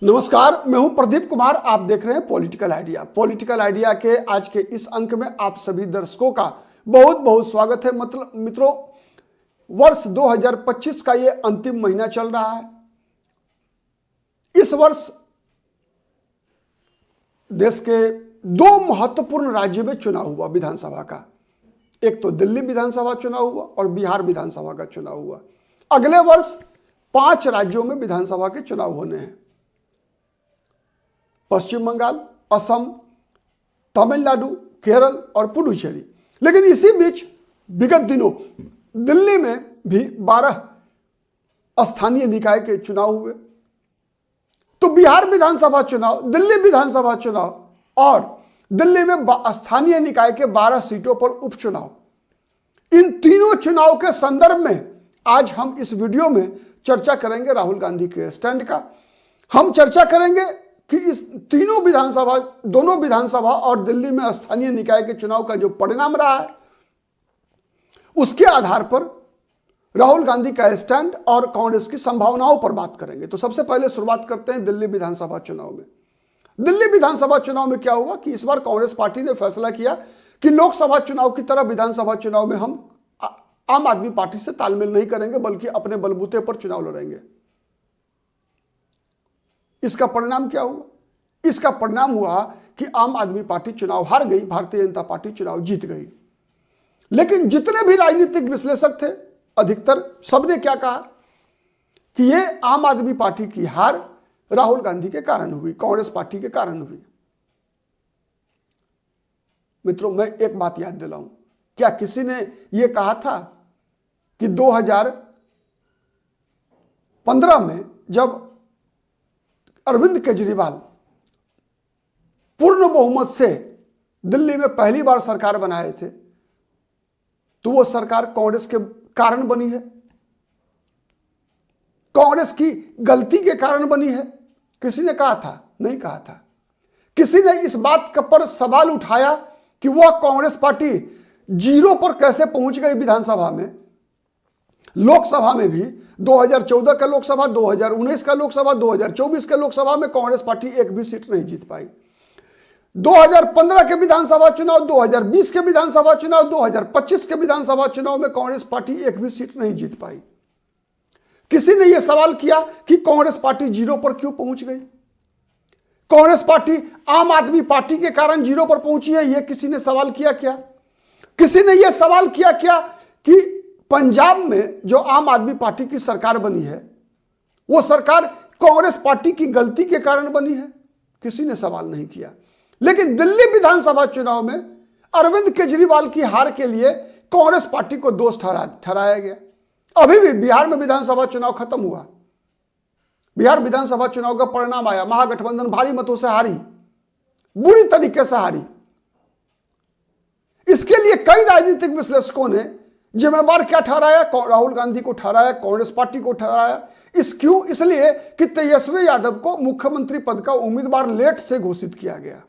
नमस्कार, मैं हूं प्रदीप कुमार। आप देख रहे हैं पॉलिटिकल आइडिया। पॉलिटिकल आइडिया के आज के इस अंक में आप सभी दर्शकों का बहुत बहुत स्वागत है। मतलब मित्रों, वर्ष 2025 का ये अंतिम महीना चल रहा है। इस वर्ष देश के दो महत्वपूर्ण राज्यों में चुनाव हुआ विधानसभा का। एक तो दिल्ली विधानसभा चुनाव हुआ और बिहार विधानसभा का चुनाव हुआ। अगले वर्ष 5 राज्यों में विधानसभा के चुनाव होने हैं: पश्चिम बंगाल, असम, तमिलनाडु, केरल और पुडुचेरी। लेकिन इसी बीच विगत दिनों दिल्ली में भी 12 स्थानीय निकाय के चुनाव हुए। तो बिहार विधानसभा चुनाव, दिल्ली विधानसभा चुनाव और दिल्ली में स्थानीय निकाय के 12 सीटों पर उपचुनाव, इन तीनों चुनाव के संदर्भ में आज हम इस वीडियो में चर्चा करेंगे राहुल गांधी के स्टैंड का। हम चर्चा करेंगे कि इस तीनों विधानसभा, दोनों विधानसभा और दिल्ली में स्थानीय निकाय के चुनाव का जो परिणाम रहा है उसके आधार पर राहुल गांधी का स्टैंड और कांग्रेस की संभावनाओं पर बात करेंगे। तो सबसे पहले शुरुआत करते हैं दिल्ली विधानसभा चुनाव में। दिल्ली विधानसभा चुनाव में क्या हुआ कि इस बार कांग्रेस पार्टी ने फैसला किया कि लोकसभा चुनाव की तरह विधानसभा चुनाव में हम आम आदमी पार्टी से तालमेल नहीं करेंगे, बल्कि अपने बलबूते पर चुनाव लड़ेंगे। इसका परिणाम क्या हुआ? इसका परिणाम हुआ कि आम आदमी पार्टी चुनाव हार गई, भारतीय जनता पार्टी चुनाव जीत गई। लेकिन जितने भी राजनीतिक विश्लेषक थे, अधिकतर सबने क्या कहा कि यह आम आदमी पार्टी की हार राहुल गांधी के कारण हुई, कांग्रेस पार्टी के कारण हुई। मित्रों, मैं एक बात याद दिलाऊं, क्या किसी ने यह कहा था कि 2015 में जब अरविंद केजरीवाल पूर्ण बहुमत से दिल्ली में पहली बार सरकार बनाए थे तो वो सरकार कांग्रेस के कारण बनी है, कांग्रेस की गलती के कारण बनी है? किसी ने कहा था? नहीं कहा था। किसी ने इस बात पर सवाल उठाया कि वह कांग्रेस पार्टी जीरो पर कैसे पहुंच गई विधानसभा में? लोकसभा में भी 2014 का लोकसभा, 2019 का लोकसभा, 2024 के लोकसभा में कांग्रेस पार्टी एक भी सीट नहीं जीत पाई। 2015 के विधानसभा चुनाव, 2020 के विधानसभा चुनाव, 2025 के विधानसभा चुनाव में कांग्रेस पार्टी एक भी सीट नहीं जीत पाई। किसी ने यह सवाल किया कि कांग्रेस पार्टी जीरो पर क्यों पहुंच गई? कांग्रेस पार्टी आम आदमी पार्टी के कारण जीरो पर पहुंची है, यह किसी ने सवाल किया क्या? किसी ने यह सवाल किया क्या कि पंजाब में जो आम आदमी पार्टी की सरकार बनी है वो सरकार कांग्रेस पार्टी की गलती के कारण बनी है? किसी ने सवाल नहीं किया। लेकिन दिल्ली विधानसभा चुनाव में अरविंद केजरीवाल की हार के लिए कांग्रेस पार्टी को दोष ठहराया गया। अभी भी बिहार में विधानसभा चुनाव खत्म हुआ, बिहार विधानसभा चुनाव का परिणाम आया, महागठबंधन भारी मतों से हारी, बुरी तरीके से हारी। इसके लिए कई राजनीतिक विश्लेषकों ने जिम्मेवार क्या ठहराया? राहुल गांधी को ठहराया, कांग्रेस पार्टी को ठहराया। इसलिए कि तेजस्वी यादव को मुख्यमंत्री पद का उम्मीदवार लेट से घोषित किया गया।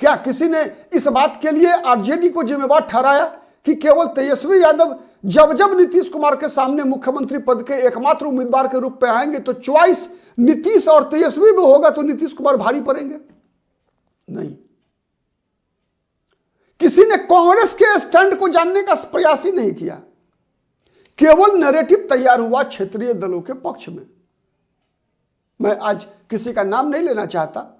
क्या किसी ने इस बात के लिए आरजेडी को जिम्मेवार ठहराया कि केवल तेजस्वी यादव जब जब नीतीश कुमार के सामने मुख्यमंत्री पद के एकमात्र उम्मीदवार के रूप में आएंगे तो चॉइस नीतीश और तेजस्वी में होगा तो नीतीश कुमार भारी पड़ेंगे? नहीं। किसी ने कांग्रेस के स्टैंड को जानने का प्रयास ही नहीं किया। केवल नैरेटिव तैयार हुआ क्षेत्रीय दलों के पक्ष में। मैं आज किसी का नाम नहीं लेना चाहता।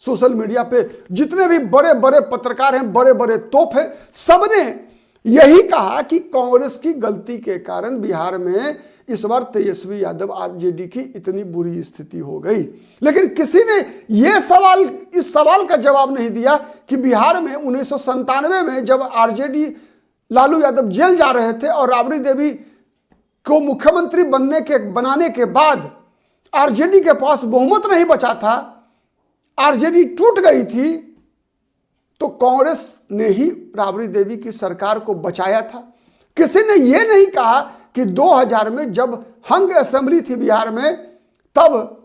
सोशल मीडिया पे जितने भी बड़े बड़े पत्रकार हैं, बड़े बड़े तोप हैं, सबने यही कहा कि कांग्रेस की गलती के कारण बिहार में इस बार तेजस्वी यादव आरजेडी की इतनी बुरी स्थिति हो गई। लेकिन किसी ने इस सवाल का जवाब नहीं दिया कि बिहार में 1997 में जब आरजेडी लालू यादव जेल जा रहे थे और राबड़ी देवी को मुख्यमंत्री बनाने के बाद आरजेडी के पास बहुमत नहीं बचा था, आरजेडी टूट गई थी, तो कांग्रेस ने ही राबड़ी देवी की सरकार को बचाया था। किसी ने यह नहीं कहा कि 2000 में जब हंग असेंबली थी बिहार में, तब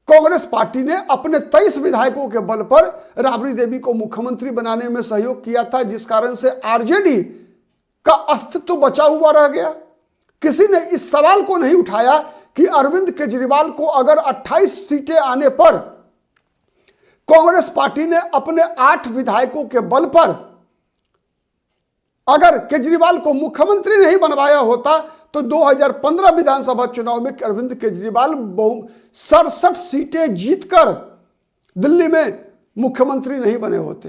कांग्रेस पार्टी ने अपने 23 विधायकों के बल पर राबड़ी देवी को मुख्यमंत्री बनाने में सहयोग किया था, जिस कारण से आरजेडी का अस्तित्व बचा हुआ रह गया। किसी ने इस सवाल को नहीं उठाया कि अरविंद केजरीवाल को अगर 28 सीटें आने पर कांग्रेस पार्टी ने अपने 8 विधायकों के बल पर अगर केजरीवाल को मुख्यमंत्री नहीं बनवाया होता तो 2015 विधानसभा चुनाव में अरविंद केजरीवाल 67 सीटें जीतकर दिल्ली में मुख्यमंत्री नहीं बने होते।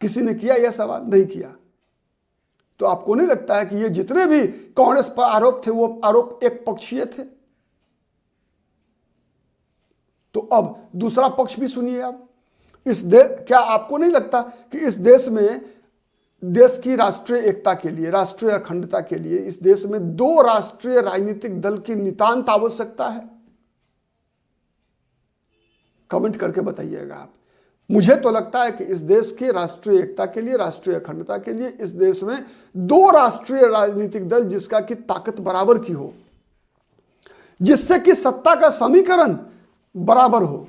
किसी ने किया यह सवाल? नहीं किया। तो आपको नहीं लगता है कि ये जितने भी कांग्रेस पर आरोप थे वो आरोप एक पक्षीय थे? तो अब दूसरा पक्ष भी सुनिए। आप क्या आपको नहीं लगता कि इस देश में देश की राष्ट्रीय एकता के लिए, राष्ट्रीय अखंडता के लिए इस देश में 2 राष्ट्रीय राजनीतिक दल की नितांत आवश्यकता है? कमेंट करके बताइएगा आप। मुझे तो लगता है कि इस देश की राष्ट्रीय एकता के लिए, राष्ट्रीय अखंडता के लिए इस देश में 2 राष्ट्रीय राजनीतिक दल जिसका की ताकत बराबर की हो, जिससे कि सत्ता का समीकरण बराबर हो।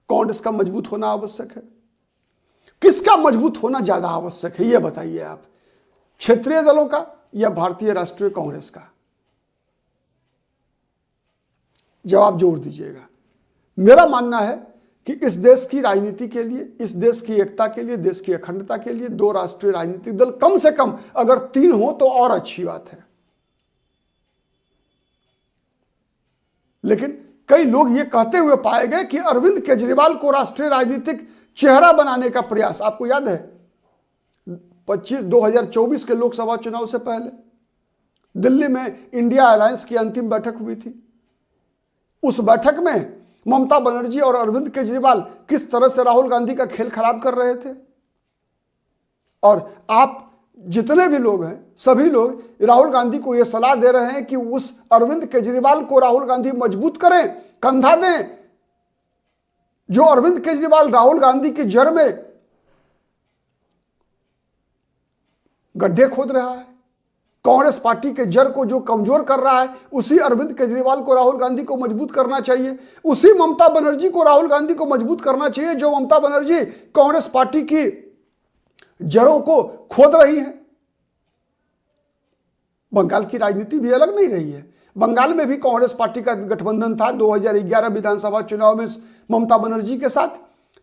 कांग्रेस का मजबूत होना आवश्यक है। किसका मजबूत होना ज्यादा आवश्यक है यह बताइए आप, क्षेत्रीय दलों का या भारतीय राष्ट्रीय कांग्रेस का? जवाब जोर दीजिएगा। मेरा मानना है कि इस देश की राजनीति के लिए, इस देश की एकता के लिए, देश की अखंडता के लिए 2 राष्ट्रीय राजनीतिक दल कम से कम, अगर 3 हो तो और अच्छी बात है। लेकिन कई लोग ये कहते हुए पाए गए कि अरविंद केजरीवाल को राष्ट्रीय राजनीतिक चेहरा बनाने का प्रयास, आपको याद है 2024 के लोकसभा चुनाव से पहले दिल्ली में इंडिया अलायंस की अंतिम बैठक हुई थी। उस बैठक में ममता बनर्जी और अरविंद केजरीवाल किस तरह से राहुल गांधी का खेल खराब कर रहे थे। और आप जितने भी लोग हैं, सभी लोग राहुल गांधी को यह सलाह दे रहे हैं कि उस अरविंद केजरीवाल को राहुल गांधी मजबूत करें, कंधा दें। जो अरविंद केजरीवाल राहुल गांधी की जड़ में गड्ढे खोद रहा है, कांग्रेस पार्टी के जड़ को जो कमजोर कर रहा है, उसी अरविंद केजरीवाल को राहुल गांधी को मजबूत करना चाहिए। उसी ममता बनर्जी को राहुल गांधी को मजबूत करना चाहिए जो ममता बनर्जी कांग्रेस पार्टी की जड़ों को खोद रही है। बंगाल की राजनीति भी अलग नहीं रही है। बंगाल में भी कांग्रेस पार्टी का गठबंधन था। 2011 विधानसभा चुनाव में ममता बनर्जी के साथ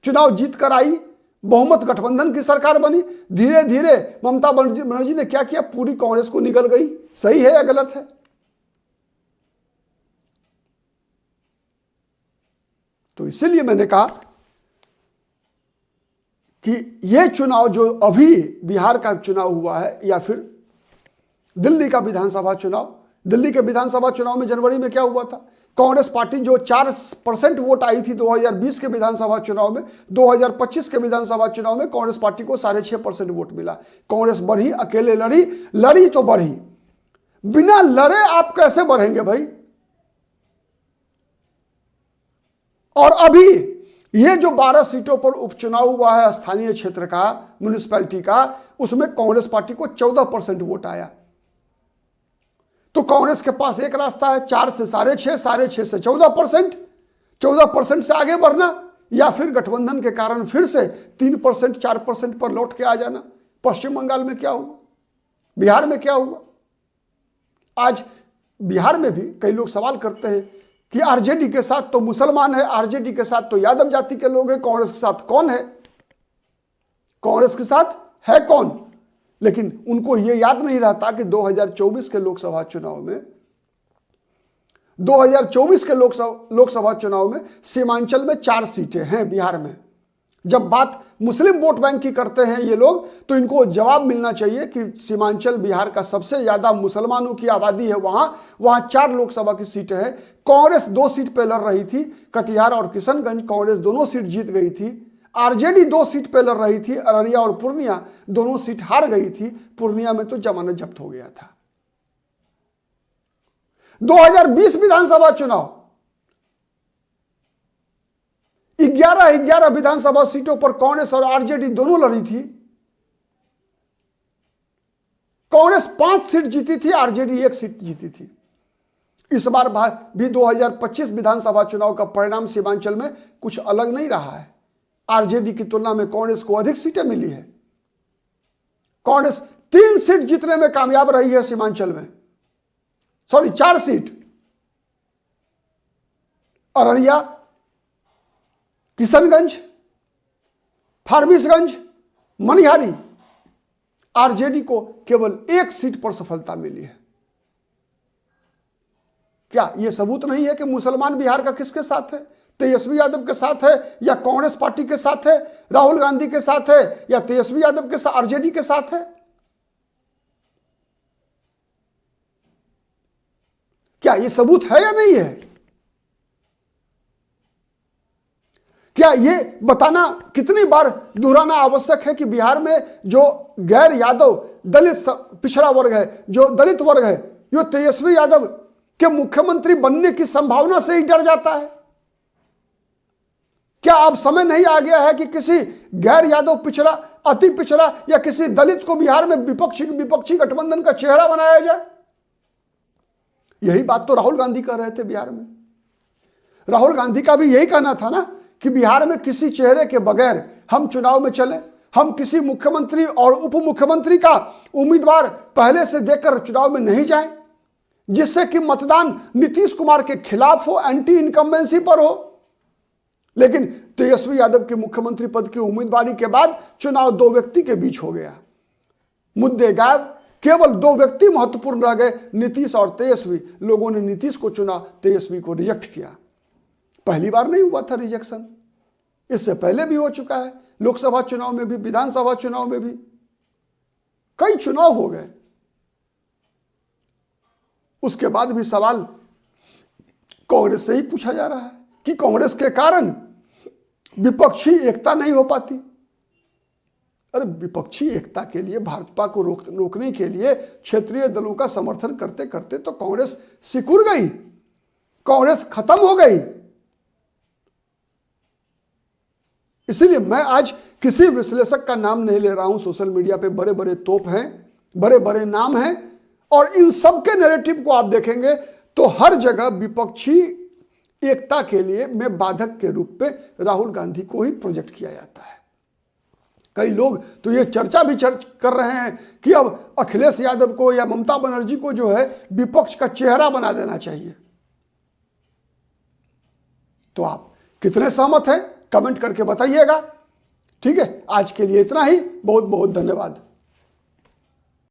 चुनाव जीत कर आई, बहुमत गठबंधन की सरकार बनी। धीरे धीरे ममता बनर्जी ने क्या किया, पूरी कांग्रेस को निगल गई। सही है या गलत है? तो इसीलिए मैंने कहा कि यह चुनाव जो अभी बिहार का चुनाव हुआ है या फिर दिल्ली का विधानसभा चुनाव, दिल्ली के विधानसभा चुनाव में जनवरी में क्या हुआ था, कांग्रेस पार्टी जो 4% वोट आई थी 2020 के विधानसभा चुनाव में, 2025 के विधानसभा चुनाव में कांग्रेस पार्टी को 6.5% वोट मिला। कांग्रेस बढ़ी, अकेले लड़ी तो बढ़ी। बिना लड़े आप कैसे बढ़ेंगे भाई? और अभी ये जो 12 सीटों पर उपचुनाव हुआ है स्थानीय क्षेत्र का, म्युनिसिपैलिटी का, उसमें कांग्रेस पार्टी को 14% वोट आया। तो कांग्रेस के पास एक रास्ता है, 4 से 6.5, 6.5 से 14%, 14% से आगे बढ़ना, या फिर गठबंधन के कारण फिर से 3%, 4% पर लौट के आ जाना। पश्चिम बंगाल में क्या हुआ, बिहार में क्या हुआ? आज बिहार में भी कई लोग सवाल करते हैं कि आरजेडी के साथ तो मुसलमान है, आरजेडी के साथ तो यादव जाति के लोग हैं, कांग्रेस के साथ कौन है? कांग्रेस के साथ है कौन? लेकिन उनको यह याद नहीं रहता कि 2024 के लोकसभा चुनाव में, 2024 के लोकसभा चुनाव में सीमांचल में 4 सीटें हैं बिहार में। जब बात मुस्लिम वोट बैंक की करते हैं ये लोग, तो इनको जवाब मिलना चाहिए कि सीमांचल बिहार का सबसे ज्यादा मुसलमानों की आबादी है, वहां 4 लोकसभा की सीटें हैं। कांग्रेस 2 सीट पे लड़ रही थी, कटिहार और किशनगंज कांग्रेस दोनों सीट जीत गई थी। आरजेडी 2 सीट पे लड़ रही थी, अररिया और पूर्णिया दोनों सीट हार गई थी। पूर्णिया में तो जमानत जब्त हो गया था। 2020 विधानसभा चुनाव 11 विधानसभा सीटों पर कांग्रेस और आरजेडी दोनों लड़ी थी। कांग्रेस 5 सीट जीती थी, आरजेडी 1 सीट जीती थी। इस बार भी 2025 विधानसभा चुनाव का परिणाम सीमांचल में कुछ अलग नहीं रहा है। आरजेडी की तुलना में कांग्रेस को अधिक सीटें मिली है। कांग्रेस 3 सीट जीतने में कामयाब रही है सीमांचल में, 4 सीट। अररिया, किशनगंज, फारबिसगंज, मनिहारी, आरजेडी को केवल 1 सीट पर सफलता मिली है। क्या यह सबूत नहीं है कि मुसलमान बिहार का किसके साथ है? तेजस्वी यादव के साथ है या कांग्रेस पार्टी के साथ है, राहुल गांधी के साथ है या तेजस्वी यादव के साथ, आरजेडी के साथ है? क्या यह सबूत है या नहीं है? क्या यह बताना कितनी बार दोहराना आवश्यक है कि बिहार में जो गैर यादव दलित पिछड़ा वर्ग है, जो दलित वर्ग है, जो तेजस्वी यादव के मुख्यमंत्री बनने की संभावना से ही डर जाता है? क्या अब समय नहीं आ गया है कि किसी गैर यादव पिछड़ा, अति पिछड़ा या किसी दलित को बिहार में विपक्षी गठबंधन का चेहरा बनाया जाए? यही बात तो राहुल गांधी कह रहे थे बिहार में। राहुल गांधी का भी यही कहना था ना कि बिहार में किसी चेहरे के बगैर हम चुनाव में चले, हम किसी मुख्यमंत्री और उप मुख्यमंत्री का उम्मीदवार पहले से देकर चुनाव में नहीं जाएं, जिससे कि मतदान नीतीश कुमार के खिलाफ हो, एंटी इनकम्बेंसी पर हो। लेकिन तेजस्वी यादव के मुख्यमंत्री पद की उम्मीदवारी के बाद चुनाव 2 व्यक्ति के बीच हो गया, मुद्दे गायब, केवल 2 व्यक्ति महत्वपूर्ण रह गए, नीतीश और तेजस्वी। लोगों ने नीतीश को चुना, तेजस्वी को रिजेक्ट किया। पहली बार नहीं हुआ था रिजेक्शन, इससे पहले भी हो चुका है, लोकसभा चुनाव में भी, विधानसभा चुनाव में भी, कई चुनाव हो गए। उसके बाद भी सवाल कांग्रेस से ही पूछा जा रहा है कि कांग्रेस के कारण विपक्षी एकता नहीं हो पाती। अरे विपक्षी एकता के लिए, भाजपा को रोकने के लिए क्षेत्रीय दलों का समर्थन करते करते तो कांग्रेस सिकुड़ गई, कांग्रेस खत्म हो गई। इसीलिए मैं आज किसी विश्लेषक का नाम नहीं ले रहा हूं। सोशल मीडिया पे बड़े बड़े तोप हैं, बड़े बड़े नाम हैं, और इन सबके नैरेटिव को आप देखेंगे तो हर जगह विपक्षी एकता के लिए में बाधक के रूप में राहुल गांधी को ही प्रोजेक्ट किया जाता है। कई लोग तो ये चर्चा भी कर रहे हैं कि अब अखिलेश यादव को या ममता बनर्जी को जो है विपक्ष का चेहरा बना देना चाहिए। तो आप कितने सहमत हैं? कमेंट करके बताइएगा। ठीक है, आज के लिए इतना ही। बहुत बहुत धन्यवाद।